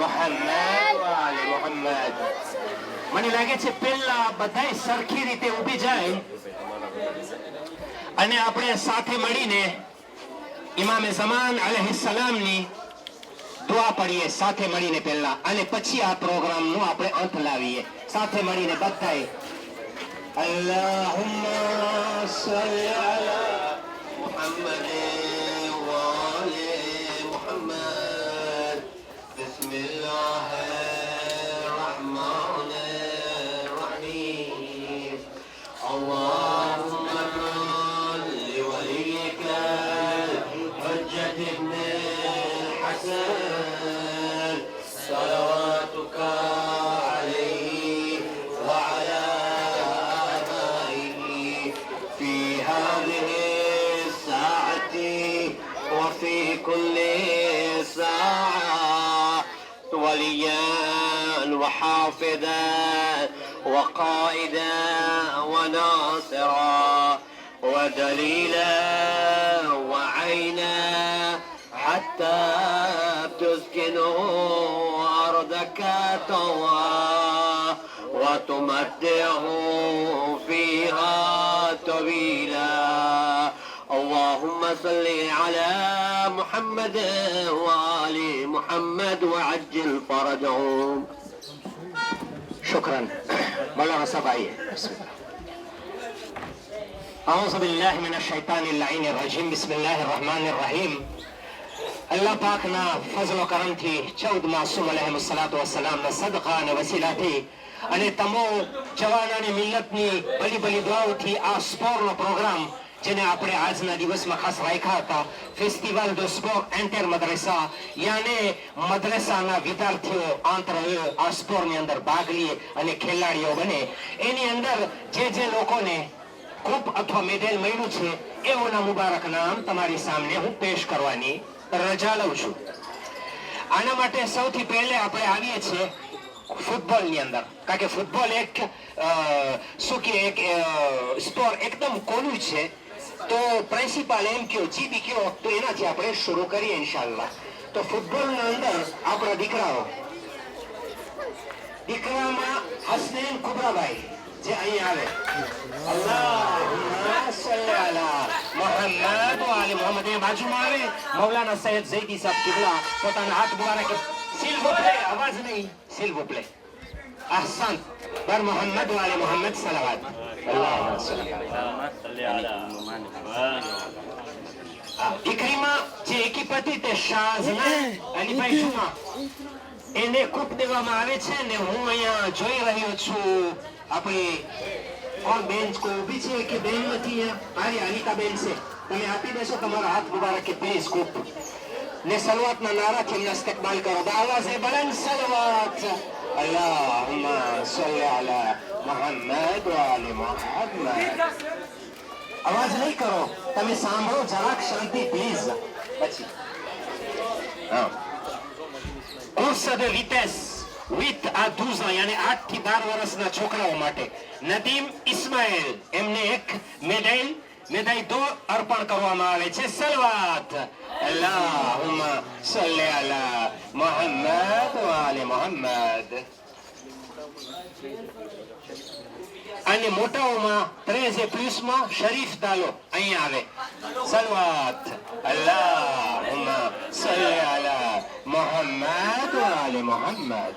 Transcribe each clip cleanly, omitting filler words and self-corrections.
محمد وآل محمد. મને લાગે છે પહેલા બધાય સરખી રીતે ઊભી જાય અને આપણે સાથે મળીને ઇમામે ઝમાન અલૈહિસ્સલામની દુઆ પઢીએ સાથે મળીને પહેલા, અને પછી આ પ્રોગ્રામનો આપણે અંત લાવીએ સાથે મળીને બધાય. અલ્લાહુમ્મા સલ્લી અલા મુહમ્મદ વા આલિ મુહમ્મદ. બિસ્મિલ્લાહિર રહમાનિર રહીમ. અલ્લાહુમ્મા લી વલિયિકા હજ્જત ઇબ્ન حسن صلواتك عليه وعلى آبائه في هذه الساعة وفي كل ساعة وليا وحافظا وقائدا وناصرا ودليلا وعينا حتى تسكنوا أرضك طوعا وتمتعه فيها طويلا. اللهم صل على محمد وآل محمد وعجل فرجهم. شكرا. مولانا صباحي. أعوذ بالله من الشيطان اللعين الرجيم. بسم الله الرحمن الرحيم. અલ્લાહ પાકના ફઝલ કરમથી 14 માસૂમ અલૈહિસ્સલાતુ વસ્સલામના સદકા વસીલાથી અને તમામ જવાનોની મિલ્લતની ભલી ભલી દુઆઓથી આ સ્પોર્ટનો પ્રોગ્રામ જેને આપણે આજના દિવસમાં ખાસ રાખ્યા હતા, ફેસ્ટિવલ દો સ્પોર્ટ એન્ટર મદ્રેસા, યાને મદ્રેસાના વિદ્યાર્થીઓ આંતર આ સ્પોર્ટની અંદર ભાગ લે અને ખેલાડીઓ બને. એની અંદર જે લોકોને કપ અથવા મેડલ મળ્યું છે એઓના મુબારક નામ તમારી સામે હું પેશ કરવાની રજા લઉં છું. આના માટે સૌથી પહેલે આપણે આવીએ છીએ ફૂટબોલની અંદર, કારણ કે ફૂટબોલ એક શું કે એક સ્પોર્ટ એકદમ કોનું છે. તો પ્રિન્સિપાલ એમ કયો જીબી કયો તો એનાથી આપણે શરૂ કરીએ ઇન્શાઅલ્લાહ. તો ફૂટબોલના અંદર આપણા દીકરામાં હસનૈન કુબરાભાઈ જે અહીં આવે. અલ્લાહુમ્મા સલ્લી અલા મુહમ્મદ વ આલી મુહમ્મદ. એ બાજુમાં આવે મૌલાના સૈયદ ઝૈદી સાહેબ કિબલા, પોતાના હાથ મુબારક સિલ વો પ્લે, આવાજ નહીં, સિલ વો પ્લે. અહસન. બર મુહમ્મદ વ આલી મુહમ્મદ સલાવત. અલ્લાહુમ્મા સલ્લી અલા. દીકરીમાં જે એકીપતિ તે શાહઝના અલીભાઈ જુમા, એને કૂપ દેવામાં આવે છે ને હું અહીંયા જોઈ રહ્યો છું આપણી કોણ બેન કોઈ ઊભી છે કે બેન નથી? મારી અનિતા બેન છે, તમે આપી દેશો તમારા હાથ મુબારક કે પ્લીઝ કૂપ ને સલવાતના નારાથી એમના ઇસ્તકબાલ કરો. આવાઝે બલંદ સલવાત. અલ્લાહુમ્મા સલ્લી અલા મુહમ્મદ વ આલી મુહમ્મદ. અવાજ નહીં કરો, તમે સાંભળો જરાક શાંતિ પ્લીઝ. પછી course de vitesse 8 à 12 ans, યાની 8 થી 12 વર્ષના છોકરાઓ માટે નદીમ ઇસ્માઇલ એમને એક મેદાઈ દો અર્પણ કરવામાં આવે છે. સલવાત. અલ્લાહુમ્મા સલ્લી અલા મુહમ્મદ વ આલી મુહમ્મદ. અને મોટાઓમાં 13 માં શરીફ દાલો અહીં આવે. સલવાત. અલ્લાહુમ્મા સલ્લી અલા મુહમ્મદ વ આલી Muhammad.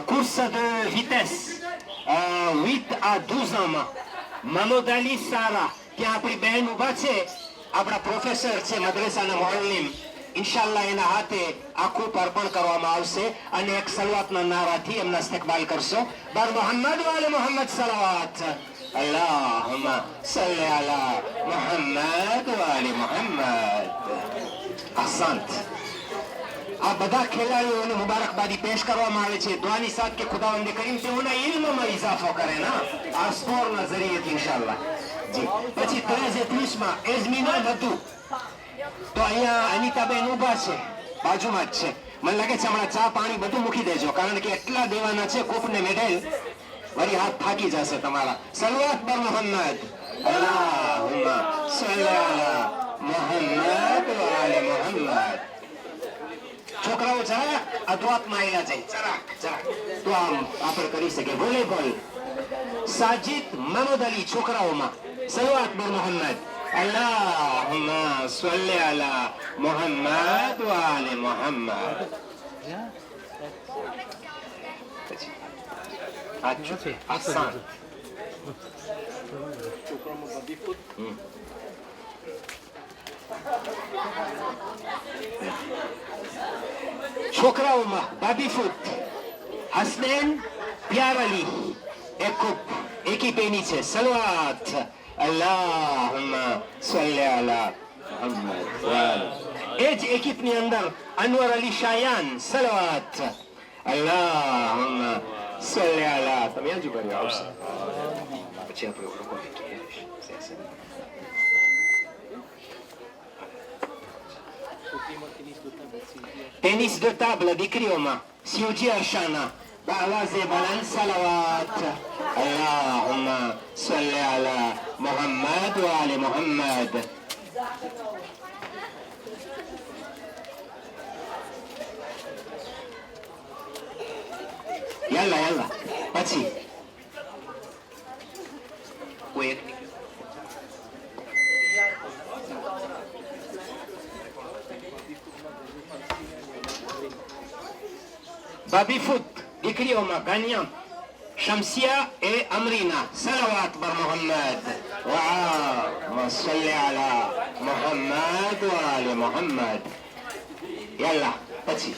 course de vitesse 8 à 12 ans માં મમોદ અલી સારા, ત્યાં આપણી બહેન ઉભા છે, આપણા પ્રોફેસર છે મદ્રેસાના મુઅલ્લિમ. ઇન્શાઅલ્લાહ એના હાથે આખું અર્પણ કરવામાં આવશે અને એક સલવાતના નારાથી એમના ઇસ્તકબાલ કરશો. બર મુહમ્મદ વ આલી મુહમ્મદ સલવાત. અલ્લાહુમ્મા સલ્લી અલા મુહમ્મદ વ આલી મુહમ્મદ. અહસંત. આ બધા ખેલાડીઓને મુબારકબાદી પેશ કરવામાં આવે છે દુઆની સાથ કે ખુદાવંદ કરીમ તેઓના ઇલ્મમાં ઇજાફો કરે ના આ સ્પોર્ટના ઝરીએથી ઇન્શાઅલ્લાહ. જી પછી 13 માં એઝમીના મધુ, તો અહીંયા અનિતાબેન ઉભા છે બાજુમાં જ છે. મને લાગે છે હમણાં ચા પાણી બધું મૂકી દેજો, કારણ કે એટલા દેવાના છે કૂપ ને મેડલ વળી હાથ થાકી જશે તમારા. સલવાત પર મોહમ્મદ. અલ્લાહુમ્મા સલ્લી અલા મોહમ્મદ વ આલે મોહમ્મદ. છોકરાઓ જરાક અદ્વાતમાં આયલા જાય, જરાક તો આમ આપણે કરી શકીએ. વોલીબોલ સાજિદ મહમદ અલી છોકરાઓમાં સલવાત પર મોહમ્મદ. અલ્લાહુમ્મા સલ્લી અલા મોહમ્મદ વ આલે મોહમ્મદ. આસાન છોકરાઓમાં બાબી ફૂટ હસનૈન પ્યાર અલી એકી પેની છે. સલવાત. અલ્લાહુમ્મા સલ્લી અલા મુહમ્મદ. એ જ એકીપની અંદર અનવર અલી શાયાન. સલવાત. અલ્લાહુમ્મા સલ્લી અલા. તમે હજુ કર્યો આવશે પછી આપણે લોકો ટેનિસ de table દીકરીઓમાં સ્યુજી અર્શાના બઆવાઝે બલંદ. સલવાત. અલ્લાહુમ્મા સલ્લી અલા મુહમ્મદ વ આલે મુહમ્મદ. યલ્લા યલ્લા. પછી કોઈ એક બાબી ફૂટ દીકરીઓમાં ગાનિયા શમસિયા એ અમરીના. સલવાત પર મોહમ્મદ. વાહ સલ્લી અલા મોહમ્મદ વ આલે મોહમ્મદ. યલ્લા. પછી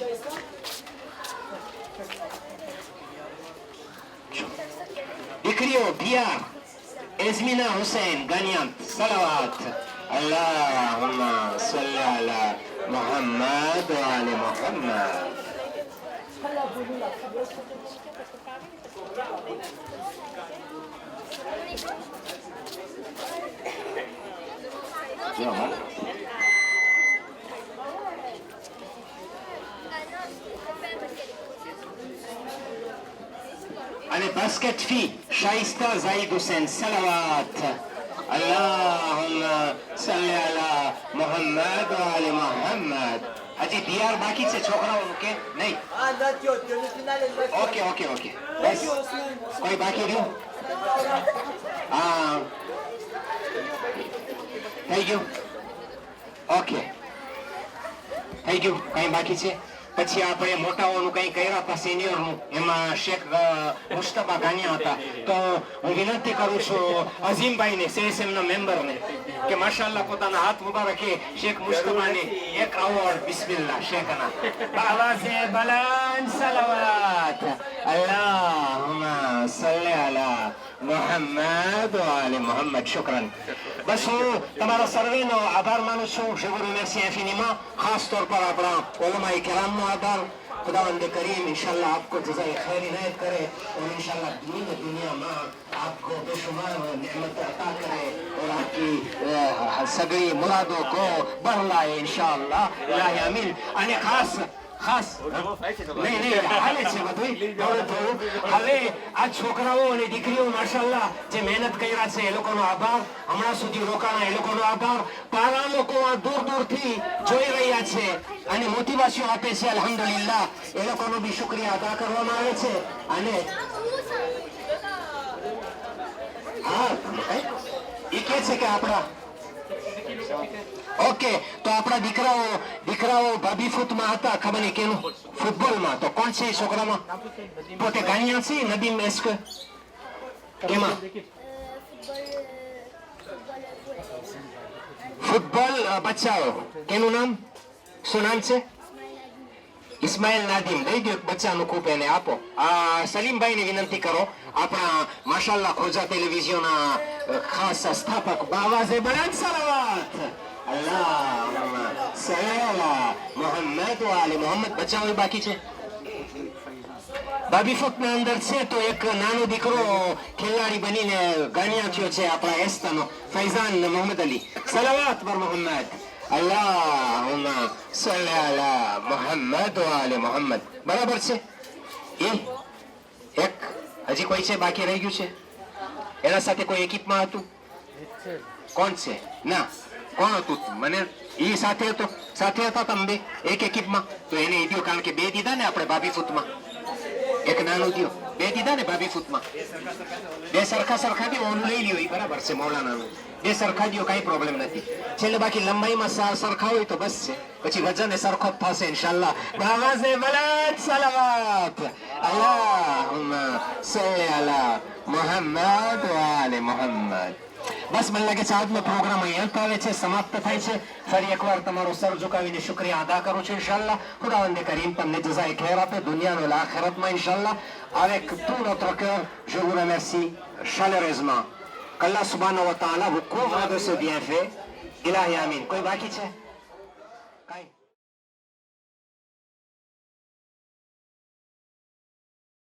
દીકરીઓ બિયાર એઝમીના હુસૈન ગાનિયા. સલવાત. અલ્લાહુમ્મા સલ્લી અલા મોહમ્મદ વ આલે મોહમ્મદ. અને બાસ્કેટ ફી શાઇસ્તા ઝાહિદ હુસૈન. સલવાત. અલ્લાહુમ્મા સલ્લી અલા મુહમ્મદ વ આલે મુહમ્મદ. હજી બિયાર બાકી છે છોકરાઓનું કે નહીં? Okay okay okay. બસ કોઈ બાકી રહ્યું? હા થઈ ગયું. ઓકે થઈ ગયું. કઈ બાકી છે? પછી આપણે મોટાઓનું કઈ કર્યા હતા સિનિયરનું, એમાં શેખ મુસ્તફા ગાનિયા હતા. તો હું વિનંતી કરું છું અઝીમભાઈને, સીએસએમના મેમ્બરને, કે માશાઅલ્લાહ પોતાના હાથ મુબારકે શેખ મુસ્તફાને એક એવોર્ડ. બિસ્મિલ્લાહ શેખના આવાઝે બલંદ. સલવાત. અલ્લાહુમ્મા સલ્લી અલા મોહમ્મદ વ આલે મોહમ્મદ. શુક્રન. બસ હું તમારા સર્વેનો આભાર માનું છું. je vous remercie infiniment. ખાસ તौर पर આપણા ઉલમાએ કિરામનો આભાર. खुदावंद करीम इंशाल्लाह आपको जज़ाए खैर इनायत करे और इंशाल्लाह दीन दुनिया में आपको बेशुमार नेमत अता करे और आपकी सगळी मुरादों को बरलाए इंशाल्लाह. इलाही आमीन. અને ખાસ નહીં હાલે છે બધું થોડું થોડું. હવે આ છોકરાઓ અને દીકરીઓ માશાઅલ્લાહ જે મહેનત કર્યા છે એ લોકોનો આભાર. હમણાં સુધી રોકાણા એ લોકોનો આભાર. પારા લોકો આ દૂર દૂરથી જોઈ રહ્યા છે અને મોટિવેશન આપે છે. અલ્હમ્દુલિલ્લાહ એ લોકોનો બી શુક્રિયા અદા કરવામાં આવે છે. અને હા એ કે છે કે આપણા ઓકે તો આપણા દીકરાઓ બાબી ફૂટમાં હતા. ખબર નહીં કેનું ફૂટબોલમાં. તો કોણ છે છોકરામાં? પોતે ગાનિયા છે નદીમ એસ્ક કેમાં ફૂટબોલ બચ્ચાઓ. કેનું નામ? શું નામ છે? ઇસ્માઇલ નાદીમ. દઈ દો બચ્ચાનું કૂપ એને આપો. સલીમભાઈને વિનંતી કરો, આપણા માશાઅલ્લાહ ખોજા ટેલિવિઝનના ખાસ સ્થાપક. બાવાઝે બલંદ. સલાવત. અલ્લાહુમ્મા સલ્લી અલા મુહમ્મદ વ આલે મુહમ્મદ. બચ્ચાઓ બાકી છે. બાબી ફૂટના અંદર છે તો એક નાનો દીકરો ખેલાડી બનીને ગાનિયા થયો છે આપણા એસ્તાનો, ફૈઝાન મોહમ્મદ અલી. સલાવત પર મોહમ્મદ. અલ્લાહુમ્મા સલ્લી અલા મુહમ્મદ વ આલે મુહમ્મદ. બરાબર છે. એ એક હજી કોઈ છે બાકી રહી ગયું છે? એના સાથે કોઈ એકીપમાં હતું? કોણ છે? ના, કોણ હતું? મને ઈ સાથે હતો, સાથે હતા તમે બે એક એકીપમાં? તો એને એ દ્યો, કારણ કે બે દીધા ને આપણે ભાભી ફૂટમાં. એક નાનું દ્યો, બે દીધા ને ભાભી ફૂટમાં. બે સરખા સરખા દ્યો, ઓન લઈ લ્યો, એ બરાબર છે મૌલાનાનું. બે સરખા દ્યો, કઈ પ્રોબ્લેમ નથી. છેલ્લે બાકી લંબાઈમાં સરખા હોય તો બસ છે, પછી વજન એ સરખો જ થશે ઇન્શાલ્લાહ. નવાઝે બલદ સલાવત અલ્લાહુમ્મા સલ્લી અલા મુહમ્મદ વ આલે મુહમ્મદ. બસ મને લાગે છે આજનો પ્રોગ્રામ અહીંયા આવે છે, સમાપ્ત થાય છે. ફરી એકવાર તમારો સર ઝુકાવીને શુક્રિયા અદા કરું છું ઇન્શાલ્લાહ. ખુદાવંદ કરીમ તમને જઝાએ ખૈર આપે દુનિયા et l'akhiratement Inch'Allah. Avec tout notre cœur, je vous remercie chaleureusement. qu'Allah subhanahu wa ta'ala vous couvre de ce bienfait. Ilahi amin. કોઈ બાકી છે? કાઈ